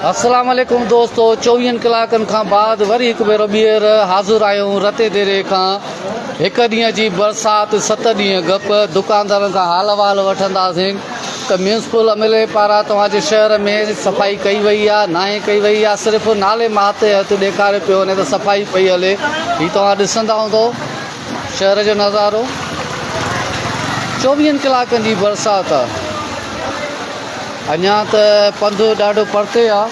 अस्सलाम वालेकुम दोस्तों, 24 कलाकनि खां बाद वरी हिकु भेरो ॿीहर हाज़िर आहियूं रते देरे खां। हिकु ॾींहं जी बरसाति, 7 ॾींहं गप। दुकानदारनि खां हाल वाल वठंदासीं त म्यूनसिपल अमले पारां तव्हांजे शहर में सफ़ाई कई वई आहे, नाहे कई वई आहे। सिर्फ़ु नाले माते हथु ॾेखारे पियो वञे त सफ़ाई पई हले। हीअ तव्हां ॾिसंदा हूंदो शहर जो नज़ारो। 24 कलाकनि जी बरसाति आहे। अञा त पंधु ॾाढो परते आहे,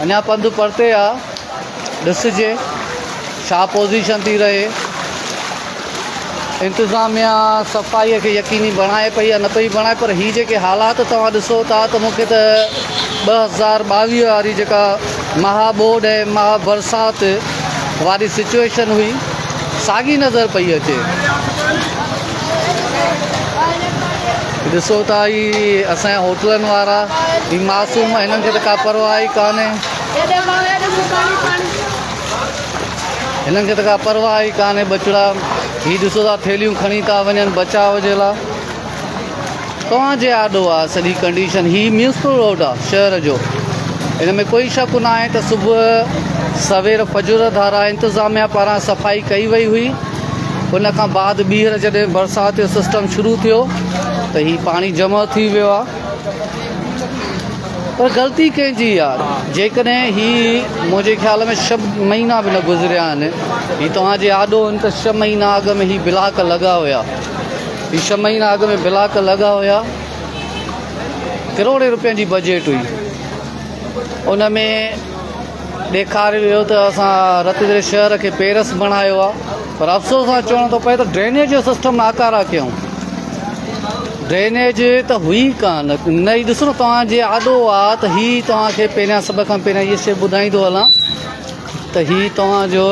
अञा पंधु परते आहे। ॾिसिजे छा पोज़ीशन थी रहे। इंतिज़ामिया सफ़ाईअ खे यकीनी बणाए पई या न पई बणाए, पर हीअ जेके हालात तव्हां ॾिसो था त मूंखे त 2022 वारी जेका महाॿोड ऐं महा बरसाति वारी सिचुएशन हुई साॻी नज़र पई अचे। ॾिसो था ही असांजा होटलनि वारा, ही मासूम, हिननि खे त का परवाह ई कान्हे, हिननि खे त का परवाह ई कान्हे बचड़ा। हीअ ॾिसो था थैलियूं खणी था वञनि बचाव जे लाइ। तव्हांजे आॾो आहे सॼी कंडीशन। हीअ म्यूनसिपल रोड आहे शहर जो, हिन में कोई शक न आहे त सुबुह सवेर फजर धारा इंतिज़ामिया पारां सफ़ाई कई वई हुई। उन खां बाद ॿीहर जॾहिं बरसाति जो सिस्टम शुरू थियो त ही पाणी जमा थी वियो आहे। पर ग़लती कंहिंजी आहे जेकॾहिं ही मुंहिंजे ख़्याल में 6 महीना बि न गुज़रिया आहिनि। ही तव्हांजे आॾो आहिनि त 6 महीना अॻु में ही ब्लाक लॻा हुया। ही 6 महीना अॻु में ब्लाक लॻा हुया। करोड़े रुपयनि जी बजट हुई। उन में ॾेखारे वियो त असां रतनगर शहर खे पेरस बणायो आहे, पर अफ़सोस सां चवणो थो पए त ड्रेनेज जो सिस्टम नाकारा कयूं। ड्रेनेज त हुई कान, न ई ॾिसो तव्हांजे आॾो आहे त हीअ तव्हांखे पहिरियां सभ खां पहिरियां इहा शइ ॿुधाईंदो हलां त हीअ तव्हांजो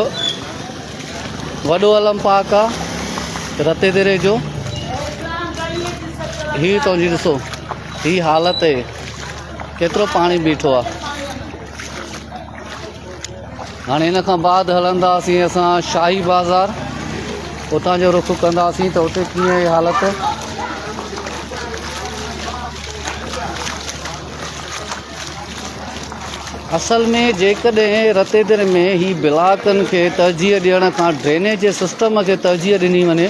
वॾो अलम पार्क आहे रते देरे जो। हीअ तव्हांजी ॾिसो हीअ हालति आहे, केतिरो पाणी बीठो आहे। हाणे हिन खां बाद हलंदासीं असां शाही बाज़ार, उतां जो रुख़ कंदासीं त उते कीअं आहे हालति। असल में जेकॾहिं रतेदर में ही ब्लाकनि खे तरजीह ॾियण खां ड्रेनेज जे सिस्टम खे तरजीह ॾिनी वञे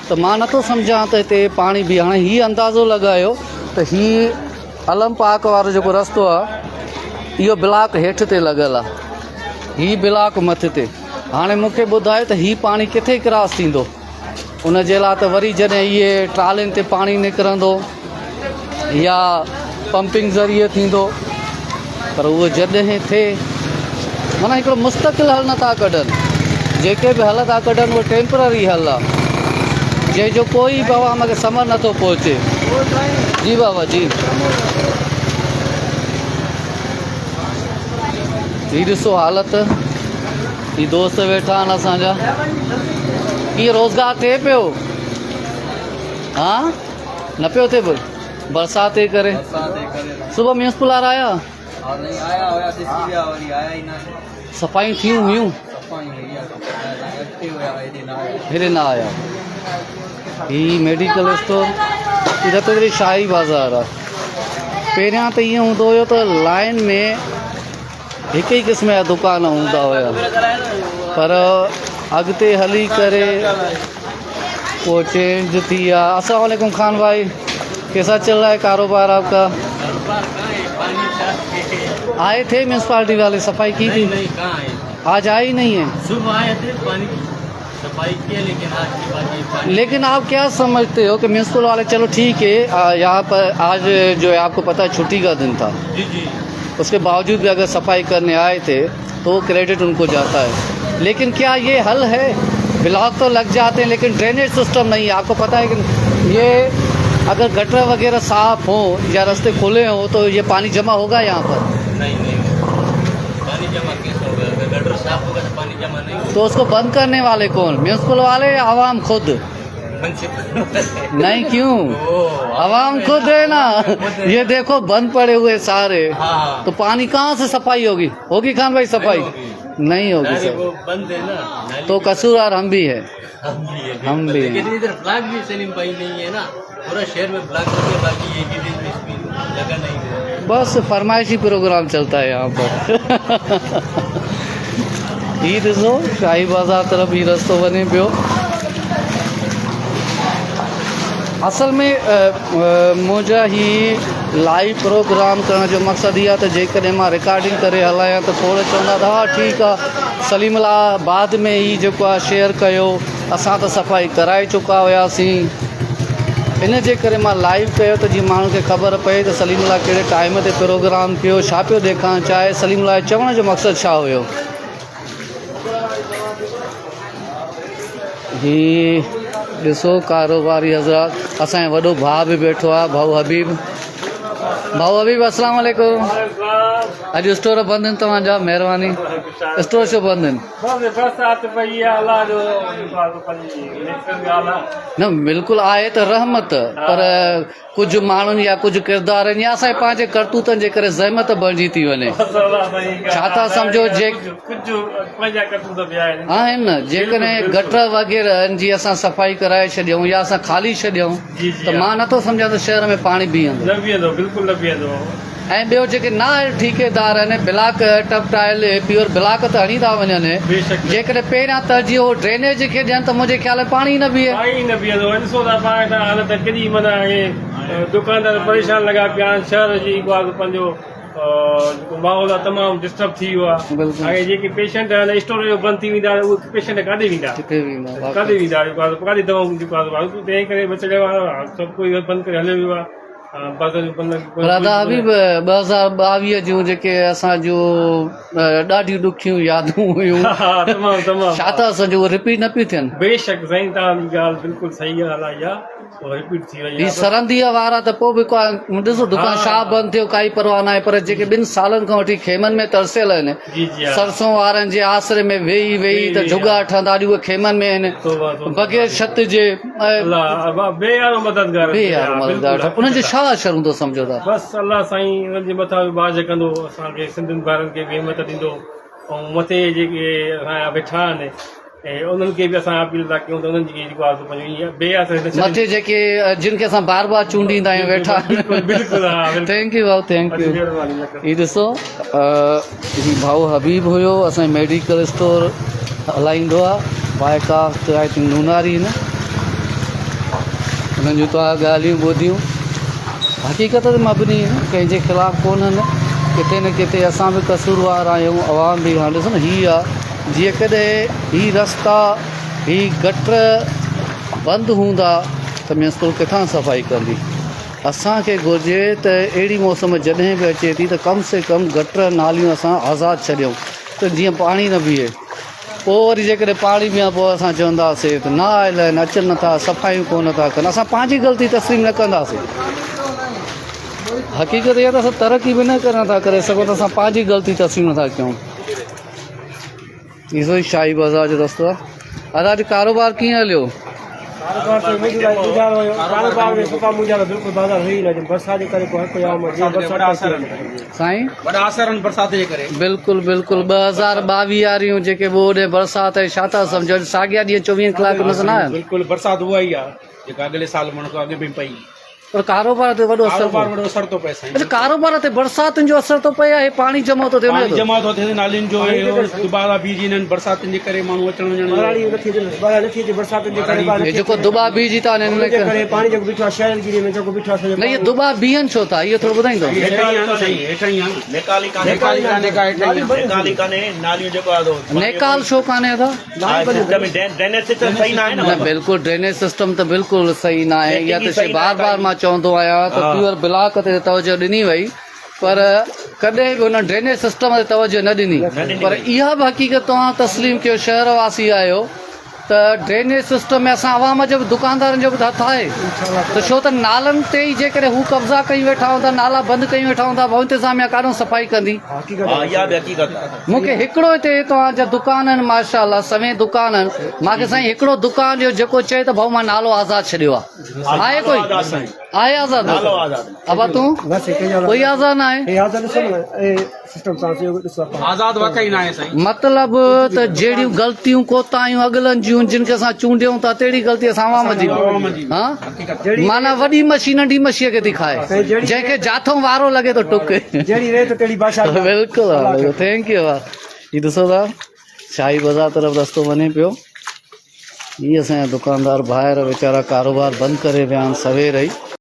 त मां नथो सम्झां त हिते पाणी बि। हाणे हीअ अंदाज़ो लॻायो त हीअ अलम पार्क वारो जेको रस्तो आहे इहो ब्लाक हेठि ते लॻल आहे, हीअ ब्लाक मथे ते। हाणे मूंखे ॿुधायो त हीअ पाणी किथे क्रॉस थींदो। उन जे लाइ त वरी जॾहिं इहे ट्रालियुनि ते पाणी निकिरंदो या पंपिंग ज़रिए थींदो, पर उहो जॾहिं थिए माना हिकिड़ो मुस्तक़िल हल नथा कढनि। जेके बि हल था कढनि उहो टेम्पररी हल आहे, जंहिंजो कोई बाबा मूंखे समझ नथो पहुचे। जी बाबा जी। हीअ ॾिसो हालति, हीअ दोस्त वेठा आहिनि असांजा। कीअं रोज़गारु थिए पियो? हा न पियो थिए बरसाति जे करे। सुबुह म्यूनसिपल वारा आया? सफ़ाई थियूं हुयूं, हेॾे न आया। ही मेडिकल स्टोर, ही रतनगर शाही बाज़ार आहे। पहिरियां त ईअं हूंदो हुयो त लाइन में हिकु ई क़िस्म जा दुकान हूंदा हुया, पर अॻिते हली करे वो चेंज थी आहे। अस्सलाम वालेकुम खान भाई, कैसा चल रहा है कारोबार आपका? आए थे म्यूनसिपालिटी वाले, सफाई की थी? आज आई नहीं है। सुबह आए थे, पानी सफाई की, लेकिन आप क्या समझते हो कि म्यूनसिपल वाले, चलो ठीक है यहाँ पर आज जो है आपको पता है छुट्टी का दिन था, जी जी, उसके बावजूद भी अगर सफाई करने आए थे तो क्रेडिट उनको जाता है। लेकिन क्या ये हल है? ब्लॉक तो लग जाते हैं लेकिन ड्रेनेज सिस्टम नहीं है। आपको पता है कि ये अगर गटर वगैरह साफ हो या रास्ते खुले हो तो ये पानी जमा होगा यहाँ पर? नहीं, पानी जमा कैसे होगा? अगर गटर साफ होगा तो पानी जमा नहीं होगा। तो उसको बंद करने वाले कौन? म्यूनसिपल वाले या आवाम खुद? नहीं, क्यों? आवाम खुद है ना। ये देखो बंद पड़े हुए सारे, तो पानी कहाँ से सफाई होगी? होगी खान भाई सफाई? नहीं होगी सर, बंद है ना। तो कसूरवार हम भी है, हम भी। लेकिन इधर ब्लॉक भी सलीम भाई नहीं है ना, पूरा शहर में ब्लॉक है, बाकी ये बस फरमाइशी प्रोग्राम चलता है यहाँ पर ही ॾिसो शाही बाज़ार तरफ़ ही रस्तो वञे पियो। असल में मुंहिंजा ही लाइव प्रोग्राम करण जो मक़सदु इहा त जेकॾहिं मां रिकॉर्डिंग करे हलायां त खोड़ चवंदा त हा ठीकु आहे सलीमला बाद में ही जेको आहे शेयर कयो, असां त सफ़ाई कराए चुका हुयासीं। इन जे करे मां लाइव कयो त जीअं माण्हुनि खे ख़बर पए त सलीमला कहिड़े टाइम ते प्रोग्राम कयो, छा पियो ॾेखारणु चाहे, सलीमला चवण जो मक़सदु छा हुयो। ही ॾिसो कारोबारी हज़रात, असांजो वॾो भाउ बि वेठो आहे, भाऊ हबीब। भाऊ हबीब अस्सलाम वालेकुम। अॼु स्टोर बंदि आहिनि तव्हांजा, महिरबानी। स्टोर छो बंदि आहिनि? न बिल्कुलु आहे त रहमत, पर कुझु माण्हुनि या कुझु किरदारनि या असांजे पंहिंजे करतूतनि जे करे ज़हमत बणिजी थी वञे। छा था सम्झो जे आहिनि न, जेकॾहिं गटर वग़ैरह आहिनि जीअं असां सफ़ाई कराए छॾियूं या असां ख़ाली छॾियूं त मां नथो सम्झां त शहर में पाणी बीहंदो। ऐं ॿियो जेके न आहे ठेकेदार आहिनि, ब्लाक टप टाइल प्योर ब्लाक त हणी था वञनि, जेकॾहिं पहिरियां तरजीह हो ड्रेनेज खे ॾियनि त मुंहिंजे ख़्याल में पाणी न बीहे। दुकानदार परेशान लॻा पिया आहिनि, शहर जी पंहिंजो माहौल आहे तमामु डिस्टर्ब थी वियो आहे। ऐं जेके पेशेंट आहिनि स्टोर जो बंदि थी वेंदा, उहे पेशेंट काॾे वेंदा, काॾे दवाऊं तंहिं करे सभु कोई बंदि करे हलियो वियो आहे। दादा हबीब 2022 जूं जेके असांजो ॾाढियूं ॾुखियूं यादूं हुयूं, छा था सम्झो रिपीट न पियूं थियनि? बेशक साईं, तव्हांजी ॻाल्हि बिल्कुलु सही आहे, रिपीट थी वई आहे। सरंदीअ वारा त पोइ बि ॾिसो दुकान छा बंदि थियो काई परवाह न आहे, पर जेके 2 सालनि खां वठी खेमनि में तरसियल आहिनि, सरसों वारनि जे आसरे में वेही वेही त जुगा ठहंदा, अॼु उहे खेमनि में आहिनि बग़ैर छत जे। उन्हनि जो छा असरु हूंदो सम्झो था? बसि अलाह साईं उन्हनि जे मथां बि बाज़ कंदो, असांखे सिंधियुनि ॿारनि खे बि हिमत ॾींदो, ऐं मथे जेके असांजा वेठा आहिनि ऐं उन्हनि खे बि असां अपील था कयूं त उन्हनि जी जेको आहे मथे जेके जिन खे असां बार बार चूंडींदा आहियूं वेठा। थैंक यू भाऊ, थैंक यू। ही ॾिसो ही भाऊ हबीब हुयो, असांजो मेडिकल स्टोर हलाईंदो आहे, बाइकास्ट आई थिंक नूनारी न, हुननि जूं तव्हां ॻाल्हियूं ॿुधियूं। हक़ीक़त ते मबनी कंहिंजे ख़िलाफ़ु कोन्हनि, किथे न किथे असां बि कसूरवार आहियूं, आवाम बि। हाणे ॾिसो न, हीअ आहे जीअं कॾहिं ही रस्ता ही गटर बंदि हूंदा त म्यूनिसिपल किथां सफ़ाई कंदी। असांखे घुरिजे त अहिड़ी मौसम जॾहिं बि अचे थी त कम से कम गटर नालियूं असां आज़ादु छॾियूं त जीअं पाणी न बीहे। पोइ वरी जेकॾहिं पाणी बीहां पोइ असां चवंदासीं त न आयल आहिनि, अचनि नथा, सफ़ाइयूं कोन था कनि, असां पंहिंजी ग़लती तस्लीम न कंदासीं। हक़ीक़त इहा त असां तरक़ी बि न करण था करे सघूं त असां पंहिंजी ग़लती तस्लीम नथा कयूं। इहो ई शाही बाज़ार जो रस्तो आहे। अदा अॼु कारोबार कीअं हलियो? बिल्कुलु बिल्कुलु 2022 वारियूं जेके ओॾे बरसाति आहे, छा था सम्झो साॻिया ॾींहं 24 कलाक न आहिनि? बिल्कुलु बरसाति उहा ई आहे जेका अॻिले साल अॻे बि पई, पर कारोबार ते वॾो असर थो पए। कारोबार ते बरसातियुनि जो असर थो पए, आहे पाणी जमा थो थिए, जमा थो थिए नालियुनि जो, दुबारा बीजी आहिनि बरसातियुनि जे करे, माण्हू अचण वञण जेको दुबा बीजी था न, इहे दुबा बीहनि छो था, इहो थोरो ॿुधाईंदो? नेकाल छो कान्हे? बिल्कुलु ड्रेनेज सिस्टम त बिल्कुलु सही न आहे। इहा त शइ बार बार मां चवंदो आहियां त प्योर ब्लॉक ते तवजो ॾिनी वई, पर कॾहिं बि हुन ड्रेनेज सिस्टम ते तवजो न ॾिनी। पर इहा बि हक़ीक़त तव्हां तस्लीम कयो, शहरवासी आहियो, त ड्रेनेज सिस्टम में असां आवाम जो बि दुकानदारनि जो बि हथु आहे त छो त नालनि ते ई जेकॾहिं हू कब्ज़ा कई वेठा हूंदा, नाला बंदि कई वेठा हूंदा, भाऊ इंतिज़ामिया काॾों सफ़ाई कंदी? मूंखे हिकिड़ो हिते तव्हांजा दुकान आहिनि माशाअल्लाह, सवें दुकान आहिनि, मूंखे साईं हिकिड़ो दुकान जो जेको चए त भाऊ मां नालो आज़ादु छॾियो आहे कोई? आहे आज़ादु? अब तूं कोई आज़ादु न आहे। आज़ाद वाकई न आहे साईं। मतिलबु त जहिड़ियूं ग़लतियूं कोताहियूं अॻिलनि जूं ग़लतियूं जिन खे असां चूंडियूं था तहिड़ी ग़लती असां आवाम जी हा माना वॾी मच्छी नंढी मच्छीअ खे थी खाए जंहिंखे जाथों वारो लॻे थो टुके बिल्कुलु थैंक यू हीअ ॾिसो था शाही बाज़ार तरफ़ रस्तो वञे पियो हीअ असांजा दुकानदार ॿाहिरि वीचारा कारोबार बंदि करे विया आहिनि सवेर ई